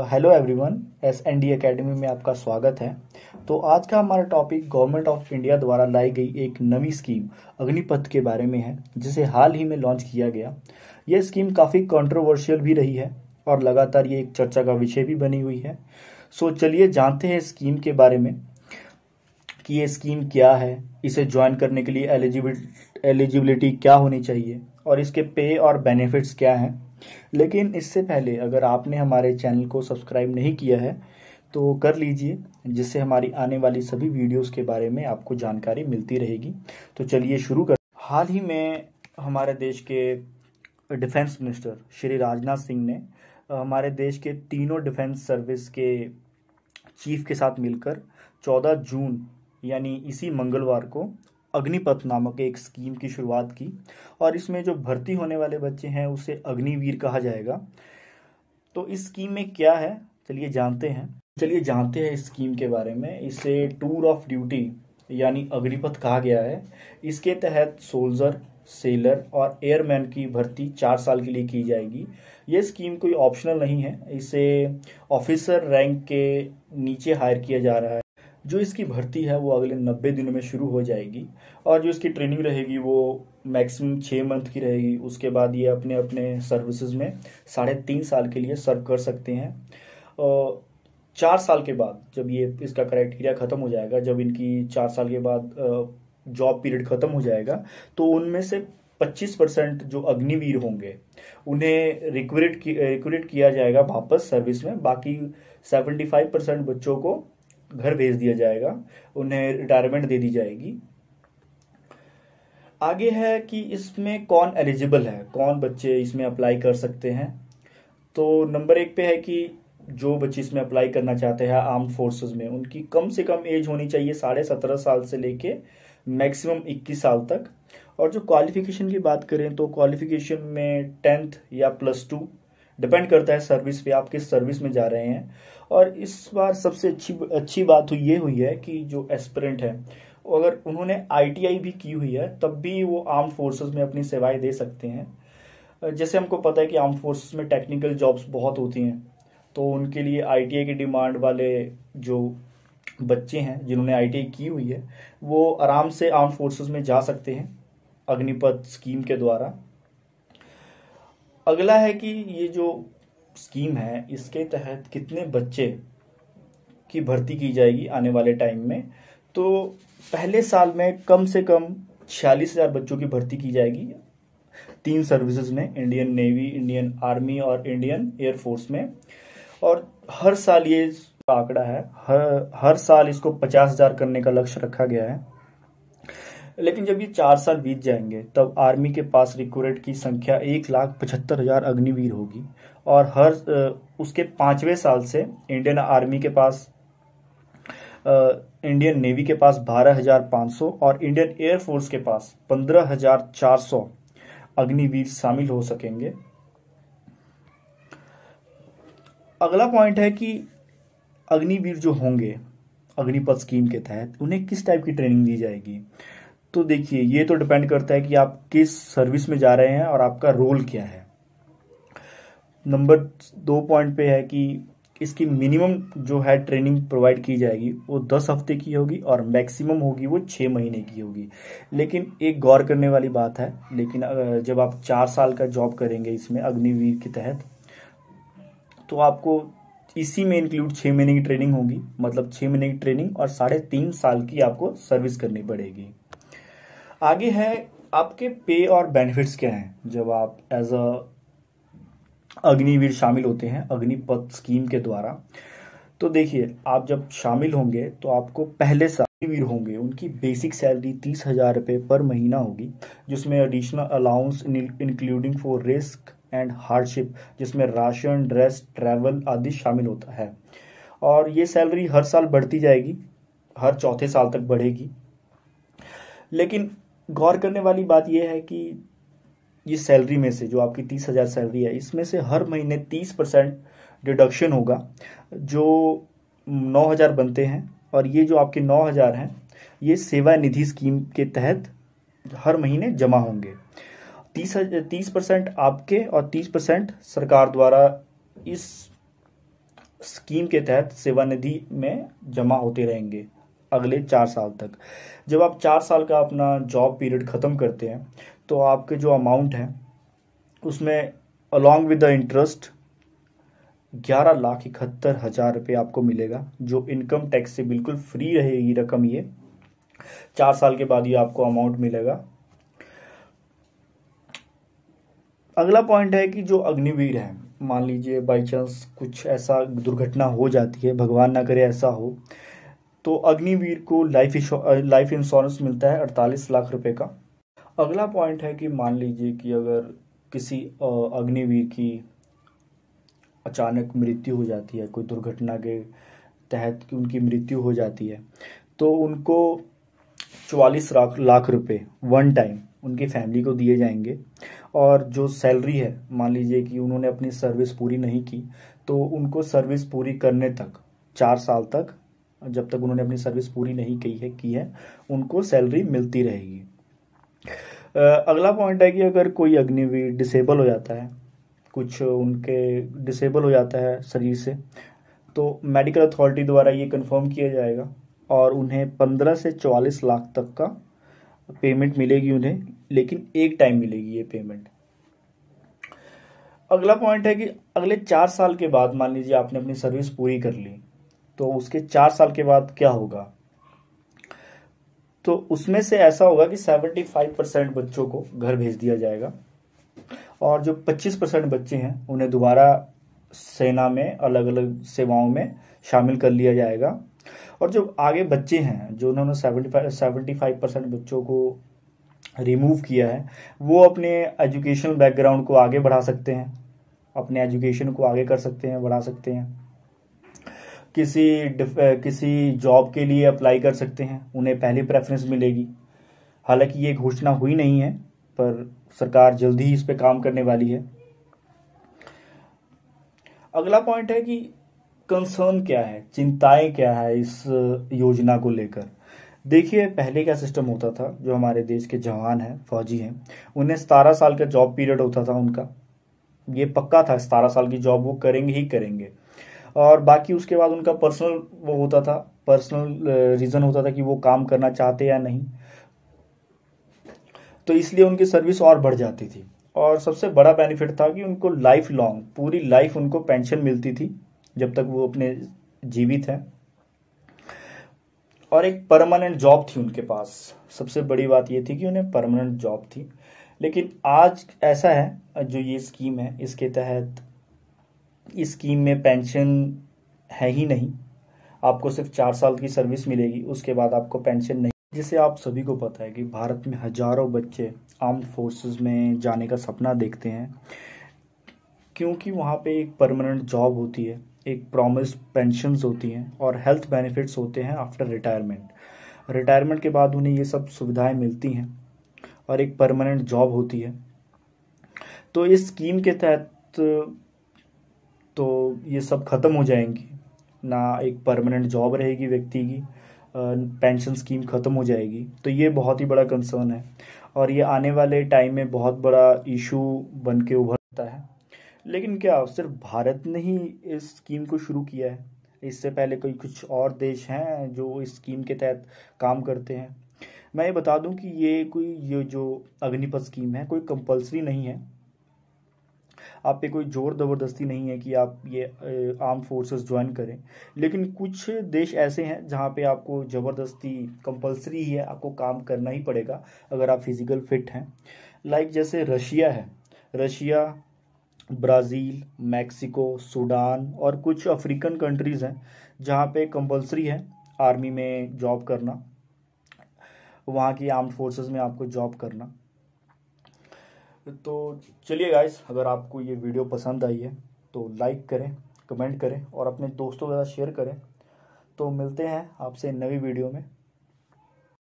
Hello everyone, SND academy में आपका स्वागत है। तो आज का हमारा टॉपिक गवर्नमेंट ऑफ इंडिया द्वारा लाई गई एक नवी स्कीम अग्निपथ के बारे में है, जिसे हाल ही में लॉन्च किया गया। यह स्कीम काफ़ी कंट्रोवर्शियल भी रही है और लगातार ये एक चर्चा का विषय भी बनी हुई है। सो चलिए जानते हैं स्कीम के बारे में कि ये स्कीम क्या है, इसे ज्वाइन करने के लिए एलिजिबिलिटी क्या होनी चाहिए और इसके पे और बेनिफिट्स क्या हैं। लेकिन इससे पहले अगर आपने हमारे चैनल को सब्सक्राइब नहीं किया है तो कर लीजिए, जिससे हमारी आने वाली सभी वीडियोस के बारे में आपको जानकारी मिलती रहेगी। तो चलिए शुरू कर। हाल ही में हमारे देश के डिफेंस मिनिस्टर श्री राजनाथ सिंह ने हमारे देश के तीनों डिफेंस सर्विस के चीफ के साथ मिलकर 14 जून यानी इसी मंगलवार को अग्निपथ नामक एक स्कीम की शुरुआत की और इसमें जो भर्ती होने वाले बच्चे हैं उसे अग्निवीर कहा जाएगा। तो इस स्कीम में क्या है, चलिए जानते हैं इस स्कीम के बारे में। इसे टूर ऑफ ड्यूटी यानी अग्निपथ कहा गया है। इसके तहत सोल्जर, सेलर और एयरमैन की भर्ती 4 साल के लिए की जाएगी। ये स्कीम कोई ऑप्शनल नहीं है, इसे ऑफिसर रैंक के नीचे हायर किया जा रहा है। जो इसकी भर्ती है वो अगले 90 दिनों में शुरू हो जाएगी और जो इसकी ट्रेनिंग रहेगी वो मैक्सिमम 6 मंथ की रहेगी। उसके बाद ये अपने अपने सर्विसेज में 3.5 साल के लिए सर्व कर सकते हैं। 4 साल के बाद जब ये इसका क्राइटेरिया ख़त्म हो जाएगा, जब इनकी 4 साल के बाद जॉब पीरियड ख़त्म हो जाएगा, तो उनमें से 25% जो अग्निवीर होंगे उन्हें रिक्रूट किया जाएगा वापस सर्विस में। बाकी 75% बच्चों को घर भेज दिया जाएगा, उन्हें रिटायरमेंट दे दी जाएगी। आगे है कि इसमें कौन एलिजिबल है, कौन बच्चे इसमें अप्लाई कर सकते हैं। तो नंबर 1 पे है कि जो बच्चे इसमें अप्लाई करना चाहते हैं आर्म्ड फोर्सेस में, उनकी कम से कम एज होनी चाहिए 17.5 साल से लेके मैक्सिमम 21 साल तक। और जो क्वालिफिकेशन की बात करें तो क्वालिफिकेशन में 10th या +2 डिपेंड करता है सर्विस पे, आप किस सर्विस में जा रहे हैं। और इस बार सबसे अच्छी बात ये हुई है कि जो एस्पिरेंट है अगर उन्होंने ITI भी की हुई है तब भी वो आर्म्ड फोर्सेस में अपनी सेवाएं दे सकते हैं। जैसे हमको पता है कि आर्म्ड फोर्सेस में टेक्निकल जॉब्स बहुत होती हैं, तो उनके लिए ITI की डिमांड वाले जो बच्चे हैं जिन्होंने ITI की हुई है वो आराम से आर्म्ड फोर्सेस में जा सकते हैं अग्निपथ स्कीम के द्वारा। अगला है कि ये जो स्कीम है इसके तहत कितने बच्चे की भर्ती की जाएगी आने वाले टाइम में। तो पहले साल में कम से कम 46,000 बच्चों की भर्ती की जाएगी 3 सर्विसेज में, इंडियन नेवी, इंडियन आर्मी और इंडियन एयरफोर्स में। और हर साल ये आंकड़ा है, हर साल इसको 50,000 करने का लक्ष्य रखा गया है। लेकिन जब ये 4 साल बीत जाएंगे तब आर्मी के पास रिक्रूट की संख्या 1,75,000 अग्निवीर होगी और उसके 5वें साल से इंडियन आर्मी के पास, इंडियन नेवी के पास 12,500 और इंडियन एयरफोर्स के पास 15,400 अग्निवीर शामिल हो सकेंगे। अगला पॉइंट है कि अग्निवीर जो होंगे अग्निपथ स्कीम के तहत उन्हें किस टाइप की ट्रेनिंग दी जाएगी। तो देखिए, ये तो डिपेंड करता है कि आप किस सर्विस में जा रहे हैं और आपका रोल क्या है। नंबर 2 पॉइंट पे है कि इसकी मिनिमम जो है ट्रेनिंग प्रोवाइड की जाएगी वो 10 हफ्ते की होगी और मैक्सिमम होगी वो 6 महीने की होगी। लेकिन एक गौर करने वाली बात है, लेकिन जब आप 4 साल का जॉब करेंगे इसमें अग्निवीर के तहत, तो आपको इसी में इंक्लूड 6 महीने की ट्रेनिंग होगी। मतलब 6 महीने की ट्रेनिंग और 3.5 साल की आपको सर्विस करनी पड़ेगी। आगे है आपके पे और बेनिफिट्स क्या हैं जब आप एज अग्निवीर शामिल होते हैं अग्निपथ स्कीम के द्वारा। तो देखिए, आप जब शामिल होंगे तो आपको पहले साल अग्निवीर होंगे उनकी बेसिक सैलरी 30,000 रुपये पर महीना होगी, जिसमें additional allowance including for risk and hardship, जिसमें राशन, ड्रेस, ट्रैवल आदि शामिल होता है। और ये सैलरी हर साल बढ़ती जाएगी, हर चौथे साल तक बढ़ेगी। लेकिन गौर करने वाली बात यह है कि ये सैलरी में से जो आपकी 30,000 सैलरी है इसमें से हर महीने 30% डिडक्शन होगा, जो 9,000 बनते हैं। और ये जो आपके 9,000 हैं ये सेवा निधि स्कीम के तहत हर महीने जमा होंगे। 30% आपके और 30% सरकार द्वारा इस स्कीम के तहत सेवानिधि में जमा होते रहेंगे अगले 4 साल तक। जब आप 4 साल का अपना जॉब पीरियड ख़त्म करते हैं तो आपके जो अमाउंट है उसमें अलॉन्ग विद द इंटरेस्ट 11,71,000 रुपये आपको मिलेगा, जो इनकम टैक्स से बिल्कुल फ्री रहेगी रकम। ये 4 साल के बाद ये आपको अमाउंट मिलेगा। अगला पॉइंट है कि जो अग्निवीर है, मान लीजिए बाई चांस कुछ ऐसा दुर्घटना हो जाती है, भगवान ना करे ऐसा हो, तो अग्निवीर को लाइफ इंश्योरेंस मिलता है 48 लाख रुपए का। अगला पॉइंट है कि मान लीजिए कि अगर किसी अग्निवीर की अचानक मृत्यु हो जाती है, कोई दुर्घटना के तहत कि उनकी मृत्यु हो जाती है, तो उनको 44 लाख रुपए वन टाइम उनकी फैमिली को दिए जाएंगे। और जो सैलरी है, मान लीजिए कि उन्होंने अपनी सर्विस पूरी नहीं की, तो उनको सर्विस पूरी करने तक 4 साल तक, जब तक उन्होंने अपनी सर्विस पूरी नहीं की है उनको सैलरी मिलती रहेगी। अगला पॉइंट है कि अगर कोई अग्निवीर डिसेबल हो जाता है, कुछ उनके डिसेबल हो जाता है शरीर से, तो मेडिकल अथॉरिटी द्वारा ये कंफर्म किया जाएगा और उन्हें 15 से 44 लाख तक का पेमेंट मिलेगी उन्हें, लेकिन एक टाइम मिलेगी ये पेमेंट। अगला पॉइंट है कि अगले 4 साल के बाद मान लीजिए आपने अपनी सर्विस पूरी कर ली, तो उसके 4 साल के बाद क्या होगा, तो उसमें से ऐसा होगा कि 75% बच्चों को घर भेज दिया जाएगा और जो 25% बच्चे हैं उन्हें दोबारा सेना में अलग अलग सेवाओं में शामिल कर लिया जाएगा। और जो आगे बच्चे हैं, जो उन्होंने 75% बच्चों को रिमूव किया है, वो अपने एजुकेशनल बैकग्राउंड को आगे बढ़ा सकते हैं, अपने एजुकेशन को आगे कर सकते हैं, बढ़ा सकते हैं, किसी जॉब के लिए अप्लाई कर सकते हैं, उन्हें पहली प्रेफरेंस मिलेगी। हालांकि ये घोषणा हुई नहीं है, पर सरकार जल्दी ही इस पे काम करने वाली है। अगला पॉइंट है कि कंसर्न क्या है, चिंताएं क्या है इस योजना को लेकर। देखिए, पहले क्या सिस्टम होता था, जो हमारे देश के जवान हैं, फौजी हैं, उन्हें 17 साल का जॉब पीरियड होता था उनका, ये पक्का था 17 साल की जॉब वो करेंगे ही करेंगे। और बाकी उसके बाद उनका पर्सनल वो होता था, पर्सनल रीज़न होता था कि वो काम करना चाहते या नहीं, तो इसलिए उनकी सर्विस और बढ़ जाती थी। और सबसे बड़ा बेनिफिट था कि उनको लाइफ लॉन्ग, पूरी लाइफ उनको पेंशन मिलती थी जब तक वो अपने जीवित हैं, और एक परमानेंट जॉब थी उनके पास। सबसे बड़ी बात ये थी कि उन्हें परमानेंट जॉब थी। लेकिन आज ऐसा है, जो ये स्कीम है, इसके तहत इस स्कीम में पेंशन है ही नहीं, आपको सिर्फ 4 साल की सर्विस मिलेगी, उसके बाद आपको पेंशन नहीं। जिसे आप सभी को पता है कि भारत में हजारों बच्चे आर्म्ड फोर्सेस में जाने का सपना देखते हैं, क्योंकि वहाँ पे एक परमानेंट जॉब होती है, एक प्रॉमिस पेंशन्स होती हैं और हेल्थ बेनिफिट्स होते हैं आफ्टर रिटायरमेंट। रिटायरमेंट के बाद उन्हें ये सब सुविधाएं मिलती हैं और एक परमानेंट जॉब होती है। तो इस स्कीम के तहत तो ये सब ख़त्म हो जाएंगी, ना एक परमानेंट जॉब रहेगी व्यक्ति की, पेंशन स्कीम ख़त्म हो जाएगी। तो ये बहुत ही बड़ा कंसर्न है और ये आने वाले टाइम में बहुत बड़ा इशू बन के उभरता है। लेकिन क्या सिर्फ भारत ने ही इस स्कीम को शुरू किया है? इससे पहले कोई कुछ और देश हैं जो इस स्कीम के तहत काम करते हैं? मैं ये बता दूं कि ये जो अग्निपथ स्कीम है, कोई कंपलसरी नहीं है, आप पे कोई जोर ज़बरदस्ती नहीं है कि आप ये आर्म फोर्सेस ज्वाइन करें। लेकिन कुछ देश ऐसे हैं जहाँ पे आपको ज़बरदस्ती कंपलसरी ही है, आपको काम करना ही पड़ेगा अगर आप फिजिकल फिट हैं। लाइक जैसे रशिया है, रशिया, ब्राज़ील, मैक्सिको, सूडान और कुछ अफ्रीकन कंट्रीज़ हैं जहाँ पे कंपलसरी है आर्मी में जॉब करना, वहाँ की आर्म्ड फोर्सेस में आपको जॉब करना। तो चलिए गाइस, अगर आपको ये वीडियो पसंद आई है तो लाइक करें, कमेंट करें और अपने दोस्तों के साथ शेयर करें। तो मिलते हैं आपसे नई वीडियो में।